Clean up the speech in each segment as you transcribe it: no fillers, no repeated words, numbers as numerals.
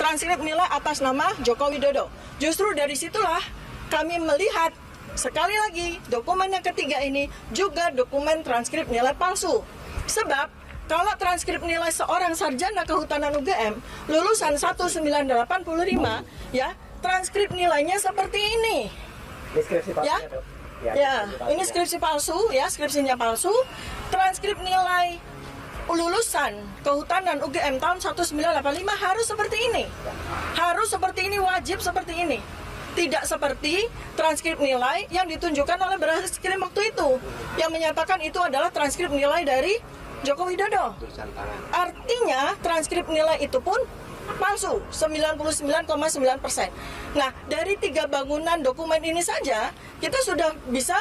transkrip nilai atas nama Joko Widodo. Justru dari situlah kami melihat sekali lagi dokumen yang ketiga ini juga dokumen transkrip nilai palsu. Sebab kalau transkrip nilai seorang sarjana kehutanan UGM lulusan 1985 ya, transkrip nilainya seperti ini. Ini skripsi palsu ya, skripsinya palsu. Transkrip nilai lulusan kehutanan UGM tahun 1985 harus seperti ini. Harus seperti ini, wajib seperti ini. Tidak seperti transkrip nilai yang ditunjukkan oleh Barreskrim waktu itu, yang menyatakan itu adalah transkrip nilai dari Joko Widodo. Artinya transkrip nilai itu pun palsu, 99,9%. Nah, dari 3 bangunan dokumen ini saja, kita sudah bisa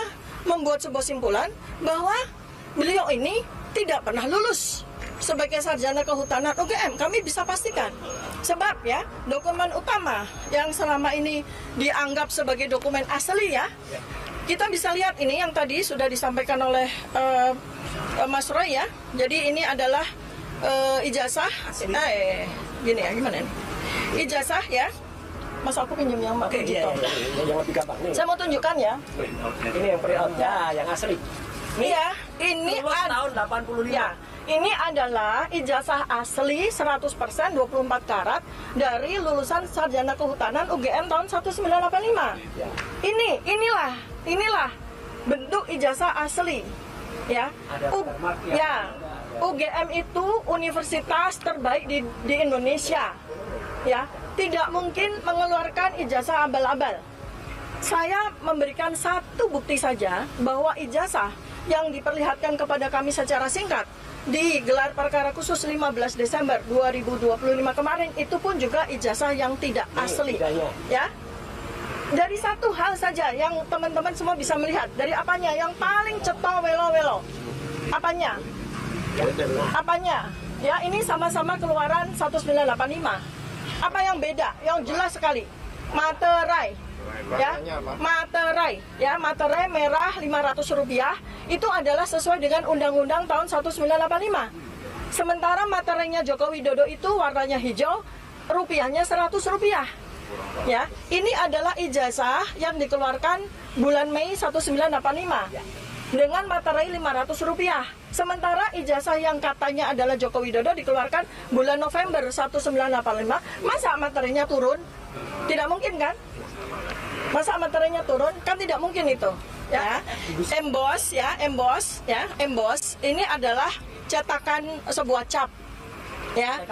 membuat sebuah simpulan bahwa beliau ini tidak pernah lulus sebagai sarjana kehutanan UGM. Kami bisa pastikan. Sebab ya, dokumen utama yang selama ini dianggap sebagai dokumen asli ya, kita bisa lihat ini yang tadi sudah disampaikan oleh Mas Roy ya. Jadi ini adalah ijazah, gini ya, gimana ini? Ijazah ya. Mas, aku pinjam yang pakai gitu. Yang lebih gampang nih. Saya mau tunjukkan ya. Ini yang pre-out ya, yang asli. Iya, ini tahun 85. Ya, ini adalah ijazah asli 100% 24 karat dari lulusan sarjana kehutanan UGM tahun 1985. Ya. Inilah bentuk ijazah asli. Ya. UGM itu universitas terbaik di Indonesia. Ya, tidak mungkin mengeluarkan ijazah abal-abal. Saya memberikan satu bukti saja bahwa ijazah yang diperlihatkan kepada kami secara singkat di gelar perkara khusus 15 Desember 2025 kemarin itu pun juga ijazah yang tidak asli. Ya. Dari satu hal saja yang teman-teman semua bisa melihat, dari apanya yang paling ceto welo-welo. Apanya? Ya, ini sama-sama keluaran 1985. Apa yang beda? Yang jelas sekali. Materai. Ya, materai merah Rp500 itu adalah sesuai dengan undang-undang tahun 1985. Sementara materainya Joko Widodo itu warnanya hijau, rupiahnya Rp100. Ya, ini adalah ijazah yang dikeluarkan bulan Mei 1985 dengan materai Rp500. Sementara ijazah yang katanya adalah Joko Widodo dikeluarkan bulan November 1985. Masa materainya turun? Tidak mungkin kan? Masa materainya turun? Kan tidak mungkin itu. Ya, emboss. Ini adalah cetakan sebuah cap. Ya,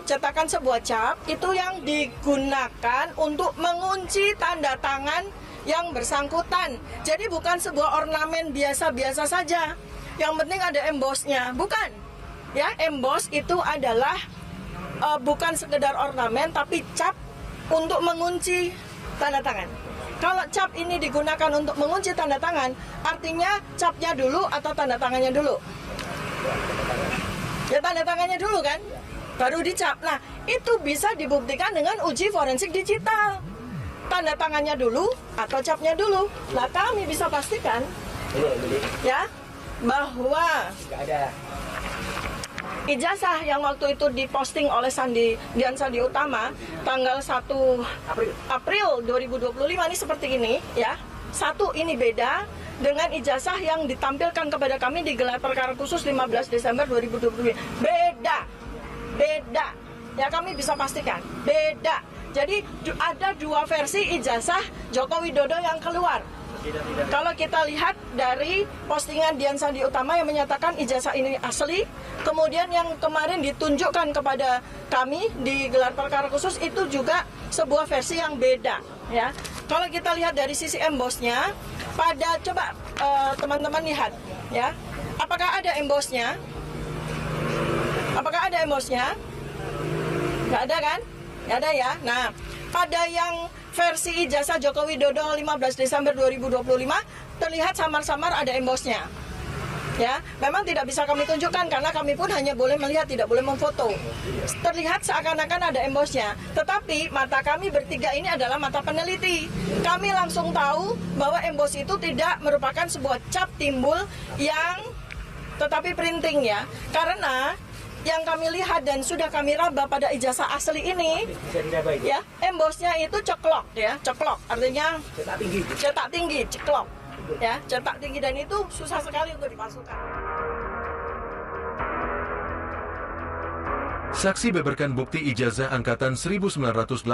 cetakan sebuah cap itu yang digunakan untuk mengunci tanda tangan yang bersangkutan. Jadi bukan sebuah ornamen biasa-biasa saja. Yang penting ada embossnya, bukan? Ya, emboss itu adalah bukan sekedar ornamen, tapi cap untuk mengunci tanda tangan. Kalau cap ini digunakan untuk mengunci tanda tangan, artinya capnya dulu atau tanda tangannya dulu? Ya, tanda tangannya dulu kan, baru dicap. Nah, itu bisa dibuktikan dengan uji forensik digital. Tanda tangannya dulu atau capnya dulu. Nah, kami bisa pastikan ya bahwa ijazah yang waktu itu diposting oleh Dian Sandi Utama tanggal 1 April 2025 ini seperti ini ya. Satu, ini beda dengan ijazah yang ditampilkan kepada kami di gelar perkara khusus 15 Desember 2025. Beda. Ya, kami bisa pastikan beda. Jadi ada 2 versi ijazah Joko Widodo yang keluar. Kalau kita lihat dari postingan Dian Sandi Utama yang menyatakan ijazah ini asli, kemudian yang kemarin ditunjukkan kepada kami di gelar perkara khusus itu juga sebuah versi yang beda. Ya, kalau kita lihat dari sisi embossnya, coba teman-teman lihat, ya, apakah ada embossnya? Nggak ada kan? Nggak ada ya. Nah, pada yang versi ijazah Joko Widodo 15 Desember 2025 terlihat samar-samar ada embossnya. Ya, memang tidak bisa kami tunjukkan karena kami pun hanya boleh melihat, tidak boleh memfoto. Terlihat seakan-akan ada embossnya, tetapi mata kami bertiga ini adalah mata peneliti. Kami langsung tahu bahwa emboss itu tidak merupakan sebuah cap timbul yang tetapi printing ya. Karena yang kami lihat dan sudah kami raba pada ijazah asli ini, Bisa diraba itu. ya, embosnya itu ceklok, ya, ceklok, artinya cetak tinggi, ceklok, ya, cetak tinggi, dan itu susah sekali untuk dipalsukan. Saksi beberkan bukti ijazah angkatan 1985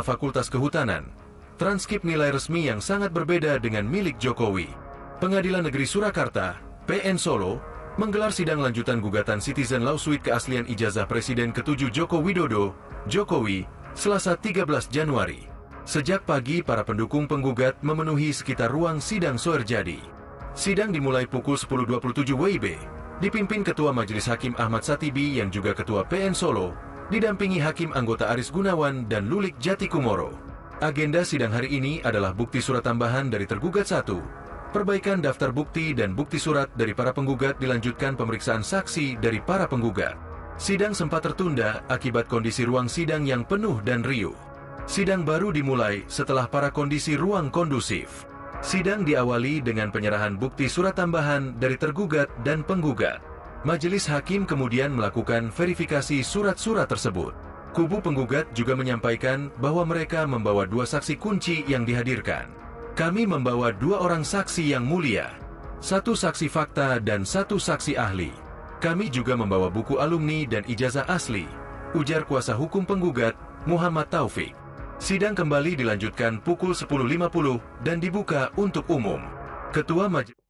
Fakultas Kehutanan. Transkrip nilai resmi yang sangat berbeda dengan milik Jokowi. Pengadilan Negeri Surakarta, PN Solo, menggelar sidang lanjutan gugatan Citizen Lawsuit keaslian ijazah Presiden ke-7 Joko Widodo, Jokowi, Selasa 13 Januari. Sejak pagi, para pendukung penggugat memenuhi sekitar ruang sidang Soerjadi. Sidang dimulai pukul 10.27 WIB, dipimpin Ketua Majelis Hakim Ahmad Satibi yang juga Ketua PN Solo, didampingi Hakim anggota Aris Gunawan dan Lulik Jati Kumoro. Agenda sidang hari ini adalah bukti surat tambahan dari tergugat 1, perbaikan daftar bukti dan bukti surat dari para penggugat, dilanjutkan pemeriksaan saksi dari para penggugat. Sidang sempat tertunda akibat kondisi ruang sidang yang penuh dan riuh. Sidang baru dimulai setelah para kondisi ruang kondusif. Sidang diawali dengan penyerahan bukti surat tambahan dari tergugat dan penggugat. Majelis Hakim kemudian melakukan verifikasi surat-surat tersebut. Kubu penggugat juga menyampaikan bahwa mereka membawa 2 saksi kunci yang dihadirkan. Kami membawa 2 orang saksi yang mulia, 1 saksi fakta dan 1 saksi ahli. Kami juga membawa buku alumni dan ijazah asli, ujar kuasa hukum penggugat, Muhammad Taufik. Sidang kembali dilanjutkan pukul 10.50 dan dibuka untuk umum. Ketua Majelis